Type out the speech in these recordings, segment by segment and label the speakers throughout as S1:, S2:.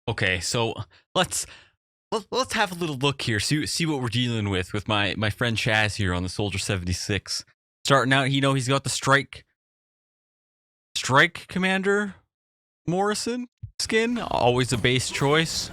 S1: Okay, so let's let's have a little look here. See what we're dealing with my friend Chaz here on the Soldier 76. Starting out, he's got the Strike Commander Morrison skin. Always a base choice.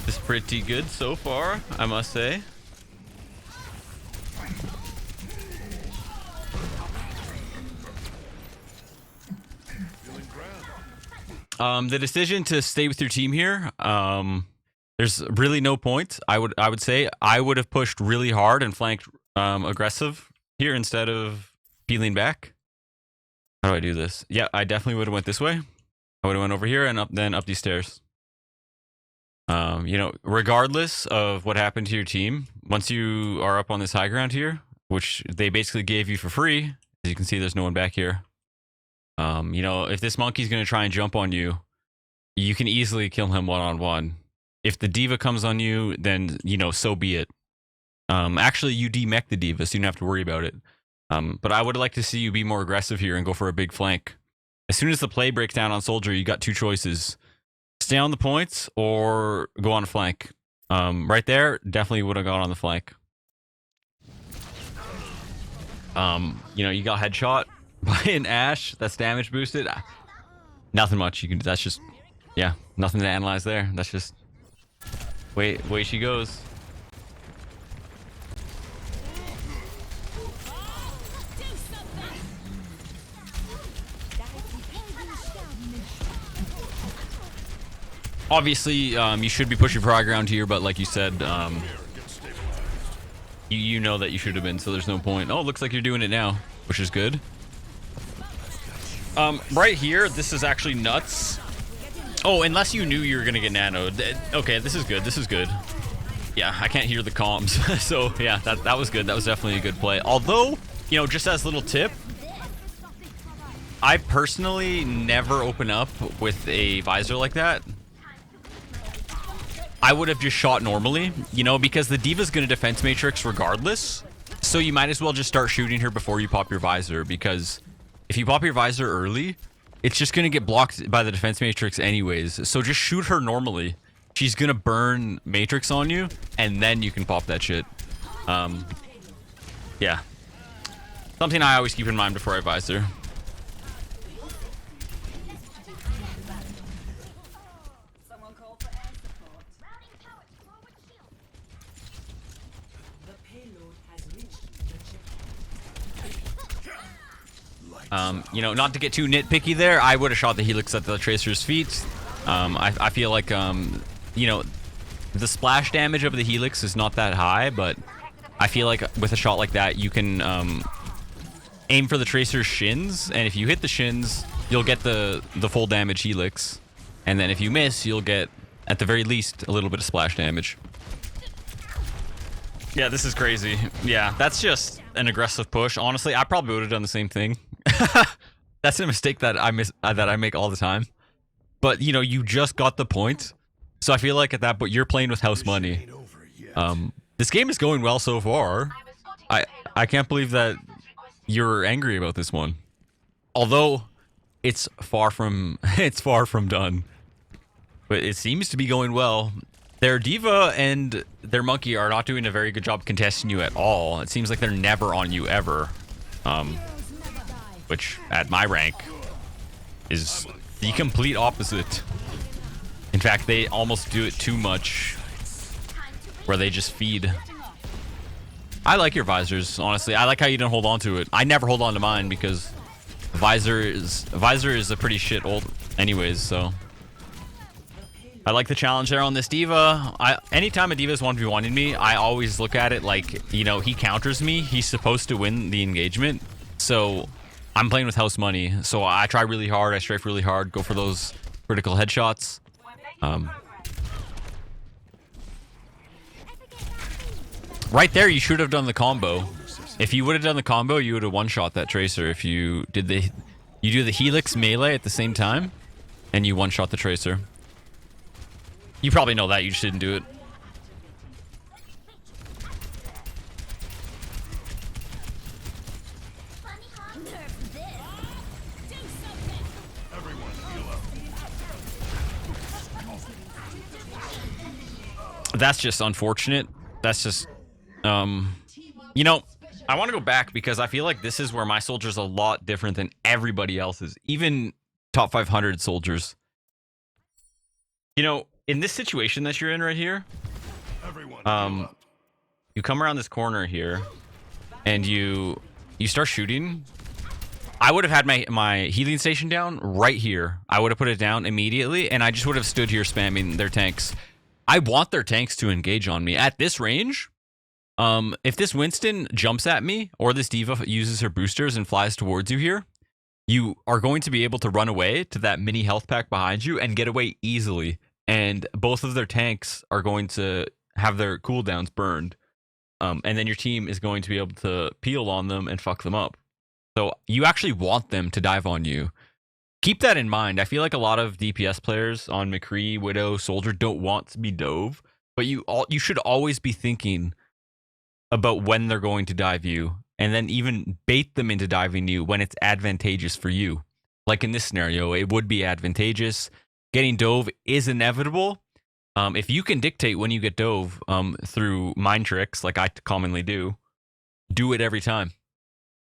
S1: It's pretty good so far, I must say. The decision to stay with your team here, there's really no point. I would say I would have pushed really hard and flanked aggressive here instead of peeling back. How do I do this? Yeah, I definitely would have went this way. I would have went over here and then up these stairs. Regardless of what happened to your team, once you are up on this high ground here, which they basically gave you for free, as you can see, there's no one back here. If this monkey's going to try and jump on you, you can easily kill him one-on-one. If the diva comes on you, then, so be it. Actually, you demech the diva, so you don't have to worry about it. But I would like to see you be more aggressive here and go for a big flank. As soon as the play breaks down on Soldier, you got two choices. Stay on the points or go on a flank. Right there, definitely would have gone on the flank. You got headshot by an Ashe that's damage boosted. Nothing much. That's just, yeah, nothing to analyze there. That's just, way she goes. Obviously, you should be pushing for high ground here, but like you said, you know that you should have been, so there's no point. Oh, looks like you're doing it now, which is good. Right here, this is actually nuts. Oh, unless you knew you were gonna get nanoed. Okay, this is good. This is good. Yeah, I can't hear the comms, so yeah, that was good. That was definitely a good play. Although, just as a little tip, I personally never open up with a visor like that. I would have just shot normally, because the diva's going to defense matrix regardless. So you might as well just start shooting her before you pop your visor, because if you pop your visor early, it's just going to get blocked by the defense matrix anyways. So just shoot her normally. She's going to burn matrix on you, and then you can pop that shit. Yeah. Something I always keep in mind before I visor. Not to get too nitpicky there, I would have shot the Helix at the Tracer's feet. I feel like, the splash damage of the Helix is not that high, but I feel like with a shot like that, you can aim for the Tracer's shins, and if you hit the shins, you'll get the full damage Helix. And then if you miss, you'll get, at the very least, a little bit of splash damage. Yeah, this is crazy. Yeah, that's just an aggressive push. Honestly, I probably would have done the same thing. That's a mistake that I make all the time. But you just got the point, so I feel like at that point you're playing with house money. This game is going well so far. I can't believe that you're angry about this one. Although it's far from done. But it seems to be going well. Their diva and their monkey are not doing a very good job contesting you at all. It seems like they're never on you ever. Which, at my rank, is the complete opposite. In fact, they almost do it too much, where they just feed. I like your visors, honestly. I like how you don't hold on to it. I never hold on to mine because visor is a pretty shit old anyways, so. I like the challenge there on this diva. Anytime a diva's 1v1ing me, I always look at it like, he counters me. He's supposed to win the engagement. So I'm playing with house money. So I try really hard. I strafe really hard. Go for those critical headshots. Right there, you should have done the combo. If you would have done the combo, you would have one-shot that Tracer. If you did you do the Helix melee at the same time, and you one-shot the Tracer. You probably know that. You just didn't do it. That's just unfortunate. That's just, you know, I want to go back because I feel like this is where my soldier's a lot different than everybody else's, even top 500 soldiers. You know, in this situation that you're in right here, you come around this corner here and you start shooting. I would have had my healing station down right here. I would have put it down immediately, and I just would have stood here spamming their tanks. I want their tanks to engage on me at this range. If this Winston jumps at me or this Diva uses her boosters and flies towards you here, you are going to be able to run away to that mini health pack behind you and get away easily. And both of their tanks are going to have their cooldowns burned. And then your team is going to be able to peel on them and fuck them up. So you actually want them to dive on you. Keep that in mind. I feel like a lot of DPS players on McCree, Widow, Soldier don't want to be dove, but you should always be thinking about when they're going to dive you, and then even bait them into diving you when it's advantageous for you. Like in this scenario, it would be advantageous. Getting dove is inevitable. If you can dictate when you get dove through mind tricks, like I commonly do it every time.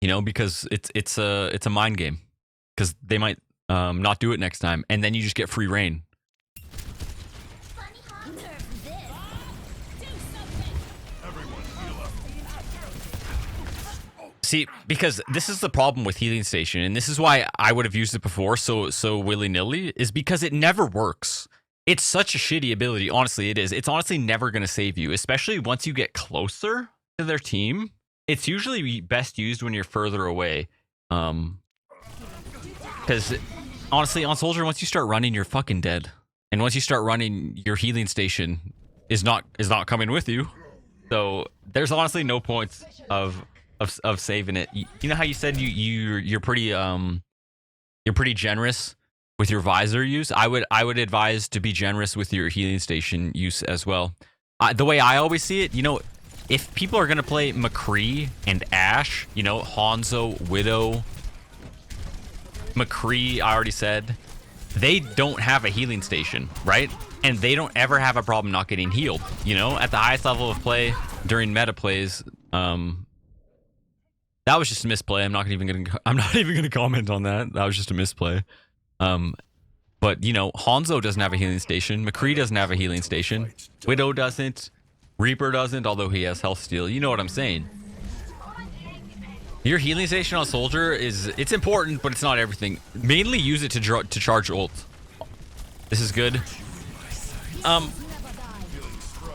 S1: You know, because it's a mind game. Because they might not do it next time, and then you just get free reign. See, because this is the problem with healing station, and this is why I would have used it before so willy-nilly, is because it never works. It's such a shitty ability. Honestly, it is. It's honestly never going to save you, especially once you get closer to their team. It's usually best used when you're further away. Because honestly, on Soldier, once you start running, you're fucking dead. And once you start running, your healing station is not coming with you. So there's honestly no points of saving it. You know how you said you're pretty generous with your visor use? I would advise to be generous with your healing station use as well. The way I always see it, you know, if people are gonna play McCree and Ashe, you know, Hanzo, Widow, McCree, I already said, they don't have a healing station, right? And they don't ever have a problem not getting healed. You know, at the highest level of play during meta plays, that was just a misplay. I'm not even gonna comment on that. That was just a misplay. But you know, Hanzo doesn't have a healing station. McCree doesn't have a healing station. Widow doesn't. Reaper doesn't, although he has health steal. You know what I'm saying? Your healing station on Soldier it's important, but it's not everything. Mainly use it to charge ult. This is good.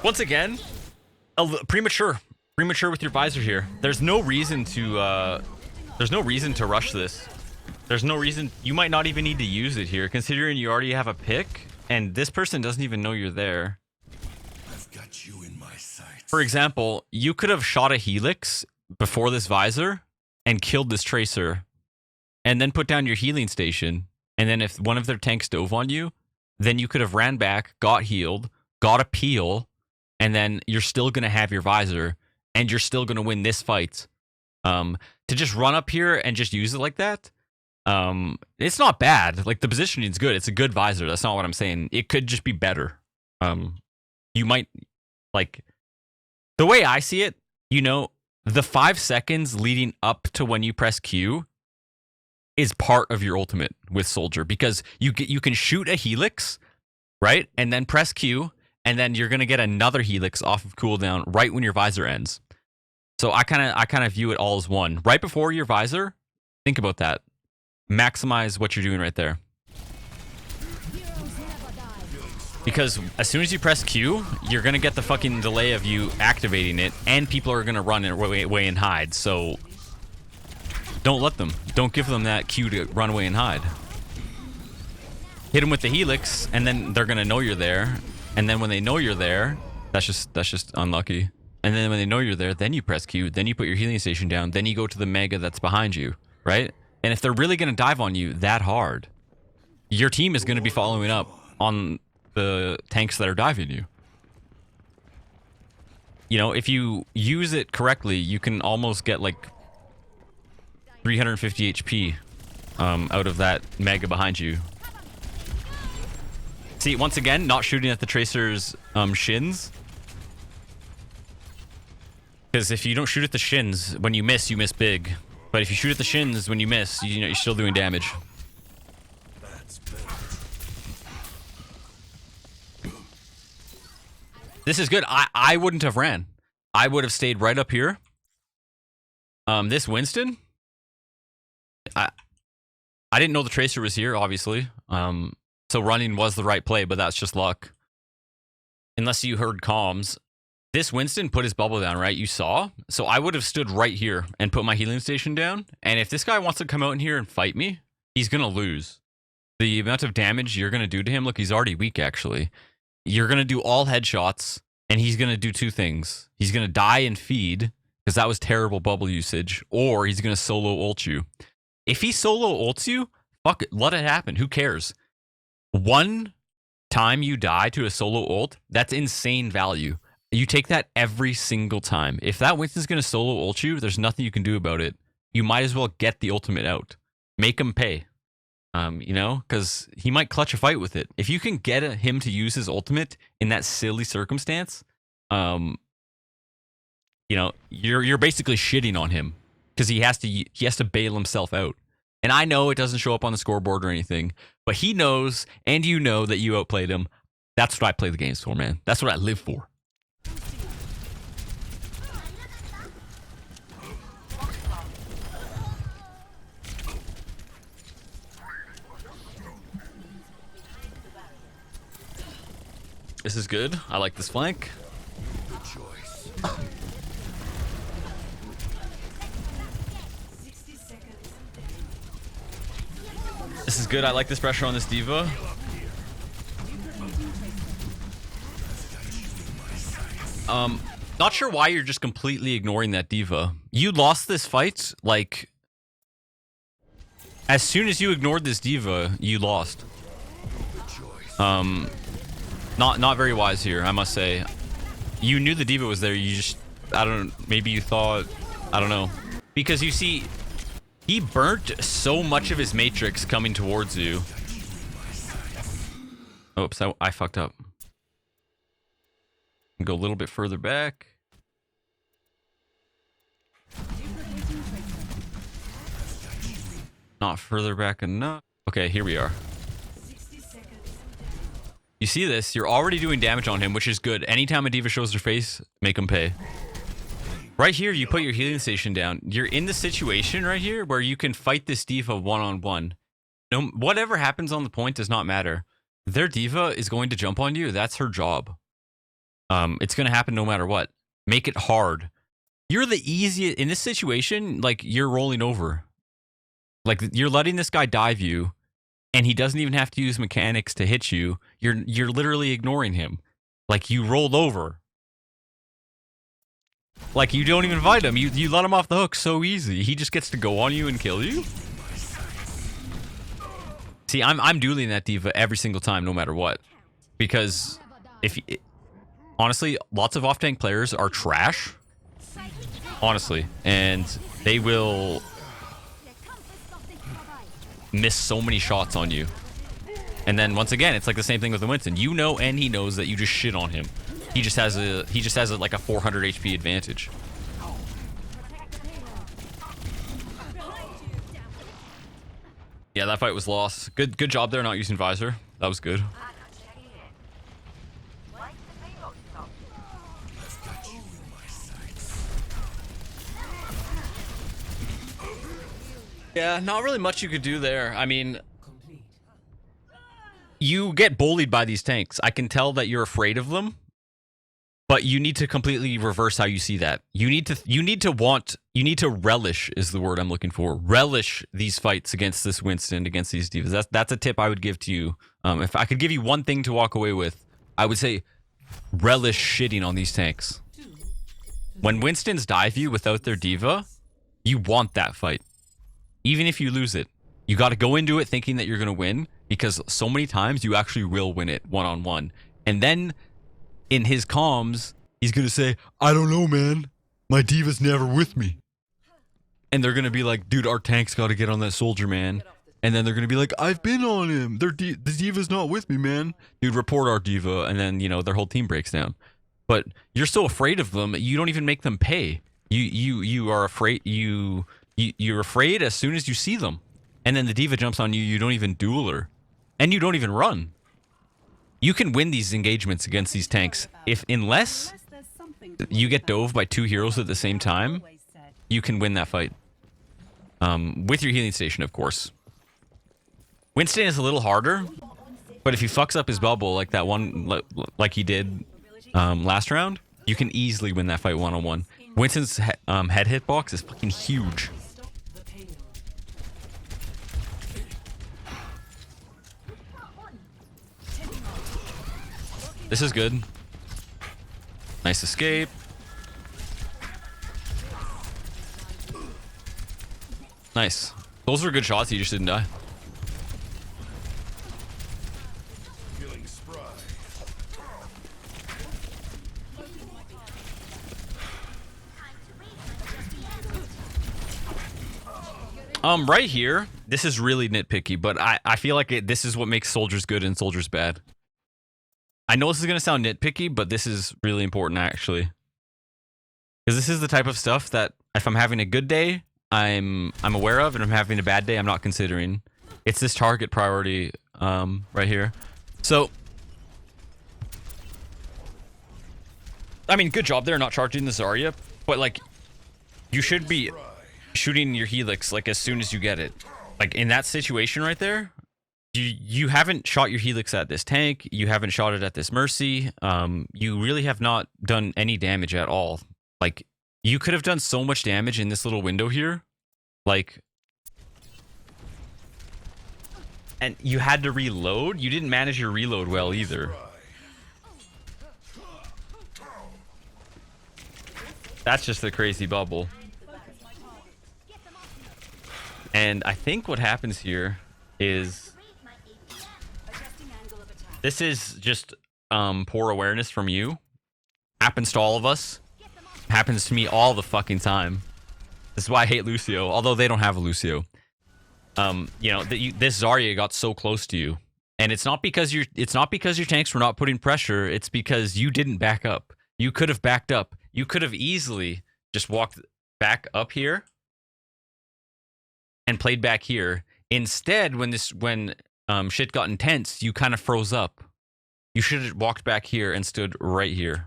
S1: Once again, premature with your visor here. There's no reason to rush this. There's no reason. You might not even need to use it here, considering you already have a pick, and this person doesn't even know you're there.
S2: I've got you in my sights.
S1: For example, you could have shot a Helix before this visor and killed this Tracer, and then put down your healing station, and then if one of their tanks dove on you, then you could have ran back, got healed, got a peel, and then you're still going to have your visor, and you're still going to win this fight. To just run up here and just use it like that, it's not bad. Like, the positioning is good. It's a good visor. That's not what I'm saying. It could just be better. You might, like, the way I see it, you know, the 5 seconds leading up to when you press Q is part of your ultimate with Soldier, because you can shoot a Helix, right? And then press Q, and then you're going to get another Helix off of cooldown right when your visor ends. So I kind of view it all as one. Right before your visor, think about that. Maximize what you're doing right there. Because as soon as you press Q, you're going to get the fucking delay of you activating it, and people are going to run away and hide. So don't let them. Don't give them that Q to run away and hide. Hit them with the Helix, and then they're going to know you're there. And then when they know you're there, that's just unlucky. And then when they know you're there, then you press Q, then you put your healing station down, then you go to the Mega that's behind you, right? And if they're really going to dive on you that hard, your team is going to be following up on the tanks that are diving you. You know, if you use it correctly, you can almost get like 350 HP out of that mega behind you. See, once again, not shooting at the Tracer's shins. Because if you don't shoot at the shins, when you miss big. But if you shoot at the shins when you miss, you know, you're still doing damage. This is good. I wouldn't have ran. I would have stayed right up here. This Winston, I didn't know the Tracer was here, obviously. So running was the right play, but that's just luck. Unless you heard comms. This Winston put his bubble down, right? You saw? So I would have stood right here and put my healing station down. And if this guy wants to come out in here and fight me, he's going to lose. The amount of damage you're going to do to him, look, he's already weak, actually. You're going to do all headshots, and he's going to do two things. He's going to die and feed, because that was terrible bubble usage, or he's going to solo ult you. If he solo ults you, fuck it, let it happen. Who cares? One time you die to a solo ult, that's insane value. You take that every single time. If that Winston's going to solo ult you, there's nothing you can do about it. You might as well get the ultimate out. Make him pay. You know, because he might clutch a fight with it. If you can get him to use his ultimate in that silly circumstance, you know, you're basically shitting on him because he has to bail himself out. And I know it doesn't show up on the scoreboard or anything, but he knows, and you know that you outplayed him. That's what I play the games for, man. That's what I live for. This is good. I like this flank. This is good. I like this pressure on this diva. Not sure why you're just completely ignoring that diva. You lost this fight, like, as soon as you ignored this diva, you lost. Not very wise here, I must say. You knew the diva was there, you just, I don't know, maybe you thought, I don't know. Because you see, he burnt so much of his matrix coming towards you. Oops, I fucked up. Go a little bit further back. Not further back enough. Okay, here we are. You see this? You're already doing damage on him, which is good. Anytime a diva shows their face, make him pay. Right here, you put your healing station down. You're in the situation right here where you can fight this diva one-on-one. No, whatever happens on the point does not matter. Their diva is going to jump on you. That's her job. It's going to happen no matter what. Make it hard. You're the easiest in this situation. Like, you're rolling over. Like, you're letting this guy dive you, and he doesn't even have to use mechanics to hit you. You're literally ignoring him. Like, you rolled over. Like, you don't even fight him. You let him off the hook so easy. He just gets to go on you and kill you. See, I'm dueling that diva every single time, no matter what. Because honestly, lots of off-tank players are trash. Honestly. And they will miss so many shots on you. And then once again, it's like the same thing with the Winston. You know, and he knows that you just shit on him. He just has like a 400 HP advantage. Yeah, that fight was lost. Good job there not using visor. That was good. Yeah, not really much you could do there. I mean, you get bullied by these tanks. I can tell that you're afraid of them, but you need to completely reverse how you see that. You need to relish is the word I'm looking for. Relish these fights against this Winston, against these divas. That's a tip I would give to you. If I could give you one thing to walk away with, I would say relish shitting on these tanks. When Winstons dive you without their diva, you want that fight. Even if you lose it, you got to go into it thinking that you're going to win, because so many times you actually will win it one-on-one. And then in his comms, he's going to say, I don't know, man. My diva's never with me. And they're going to be like, dude, our tank's got to get on that soldier, man. And then they're going to be like, I've been on him. The diva's not with me, man. Dude, report our diva. And then, you know, their whole team breaks down. But you're so afraid of them, you don't even make them pay. You are afraid. You're afraid as soon as you see them. And then the diva jumps on you, you don't even duel her. And you don't even run. You can win these engagements against these tanks unless you get dove by 2 heroes at the same time. You can win that fight. With your healing station, of course. Winston is a little harder, but if he fucks up his bubble like that one, like he did last round, you can easily win that fight one-on-one. Winston's head hitbox is fucking huge. This is good. Nice escape. Nice. Those were good shots. He just didn't die. Right here, this is really nitpicky, but I feel like this is what makes soldiers good and soldiers bad. I know this is going to sound nitpicky, but this is really important, actually. Because this is the type of stuff that if I'm having a good day, I'm aware of, and if I'm having a bad day, I'm not considering. It's this target priority right here. So, I mean, good job there not charging the Zarya, but like, you should be shooting your Helix like as soon as you get it. Like in that situation right there, you haven't shot your Helix at this tank, you haven't shot it at this Mercy, you really have not done any damage at all. Like, you could have done so much damage in this little window here, like, and you had to reload. You didn't manage your reload well either. That's just a crazy bubble. And I think what happens here is this is just poor awareness from you. Happens to all of us. Happens to me all the fucking time. This is why I hate Lucio, although they don't have a Lucio. You know, this Zarya got so close to you, and it's not because your tanks were not putting pressure. It's because you didn't back up. You could have backed up. You could have easily just walked back up here and played back here. Instead, when shit got intense, you kind of froze up. You should have walked back here and stood right here.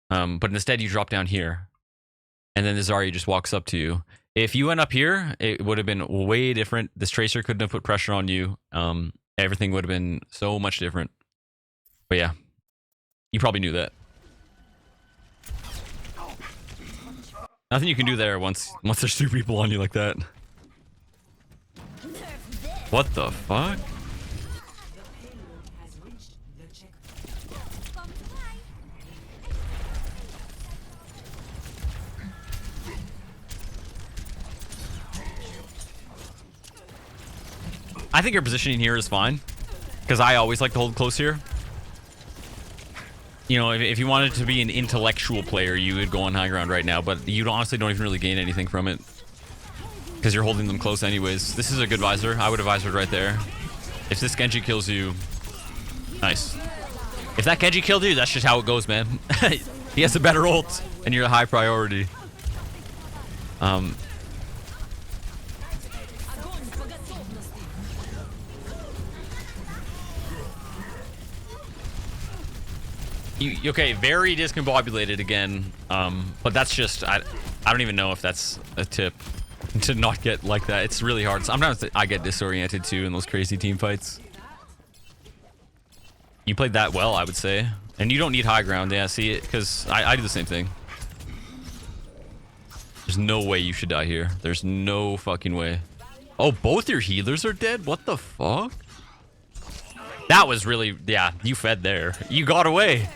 S1: But instead, you drop down here, and then the Zarya just walks up to you. If you went up here, it would have been way different. This Tracer couldn't have put pressure on you. Everything would have been so much different. But yeah, you probably knew that. Nothing you can do there once there's 2 people on you like that. What the fuck? I think your positioning here is fine, because I always like to hold close here. You know, if you wanted to be an intellectual player, you would go on high ground right now, but you honestly don't even really gain anything from it, because you're holding them close anyways. This is a good visor. I would have visored right there. If this Genji kills you, nice. If that Genji killed you, that's just how it goes, man. He has a better ult, and you're a high priority. Okay, very discombobulated again, but that's just, I don't even know if that's a tip to not get like that. It's really hard. Sometimes I get disoriented too in those crazy team fights. You played that well, I would say. And you don't need high ground, yeah, see it, because I do the same thing. There's no way you should die here. There's no fucking way. Oh, both your healers are dead? What the fuck? That was really, yeah, you fed there. You got away.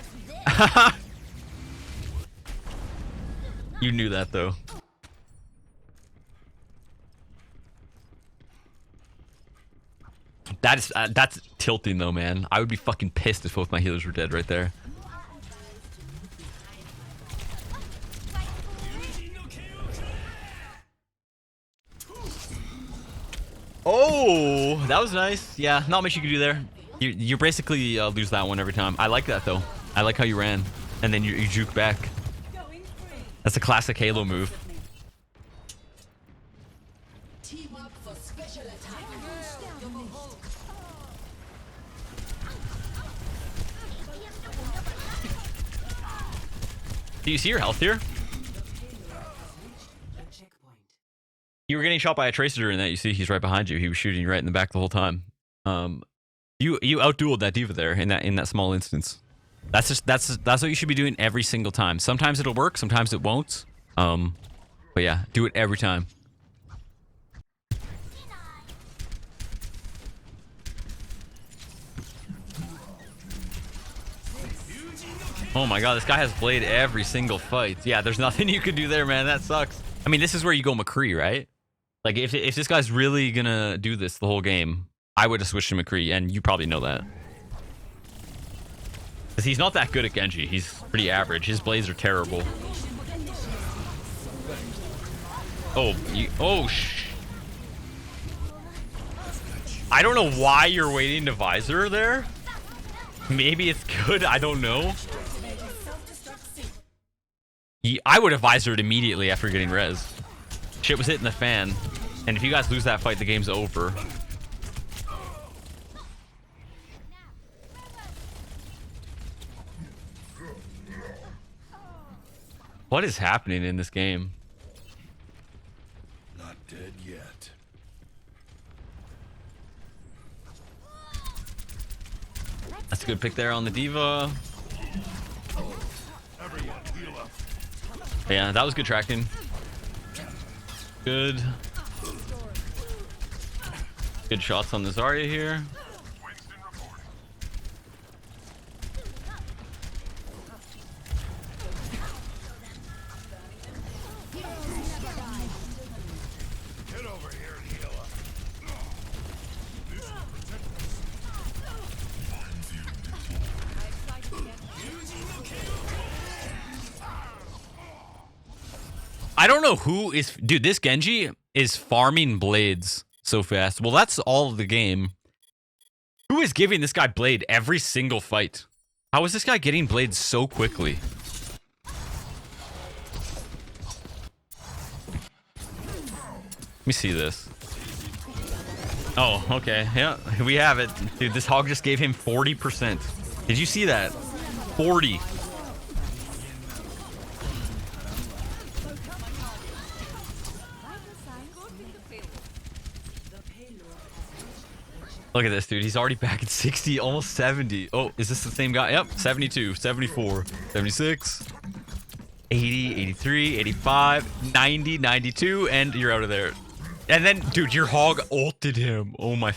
S1: You knew that though. That's tilting though, man. I would be fucking pissed if both my healers were dead right there. Oh, that was nice. Yeah, not much you can do there. You basically lose that one every time. I like that though. I like how you ran and then you juke back. That's a classic Halo move. Do you see your health here? You were getting shot by a tracer during that. You see, he's right behind you. He was shooting you right in the back the whole time. You outdueled that diva there in that small instance. That's what you should be doing every single time. Sometimes it'll work, sometimes it won't. But yeah, do it every time. Oh my god, this guy has Blade every single fight. Yeah, there's nothing you can do there, man. That sucks. I mean, this is where you go McCree, right? Like, if this guy's really gonna do this the whole game, I would have switched to McCree, and you probably know that. Because he's not that good at Genji. He's pretty average. His blades are terrible. I don't know why you're waiting to visor there. Maybe it's good. I don't know. I would have visored immediately after getting res. Shit was hitting the fan. And if you guys lose that fight, the game's over. What is happening in this game?
S2: Not dead yet.
S1: That's a good pick there on the diva. Yeah, that was good tracking. Good shots on the Zarya here.
S2: Get over here and heal up.
S1: I don't know who is... Dude, this Genji is farming blades so fast. Well, that's all of the game. Who is giving this guy Blade every single fight? How is this guy getting Blade so quickly? Let me see this. Oh, okay. Yeah, we have it. Dude, this hog just gave him 40%. Did you see that? 40. Look at this, dude. He's already back at 60, almost 70. Oh, is this the same guy? Yep, 72, 74, 76, 80, 83, 85, 90, 92, and you're out of there. And then, dude, your hog ulted him. Oh my...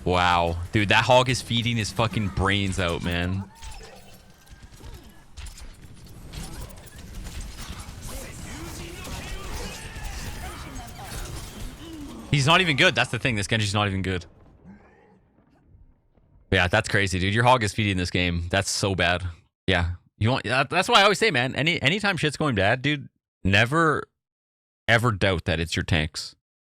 S1: Wow. Dude, that hog is feeding his fucking brains out, man. He's not even good. That's the thing. This Genji's not even good. Yeah, that's crazy, dude. Your hog is feeding this game. That's so bad. Yeah. You want... That's why I always say, man, anytime shit's going bad, dude, never, ever doubt that it's your tanks.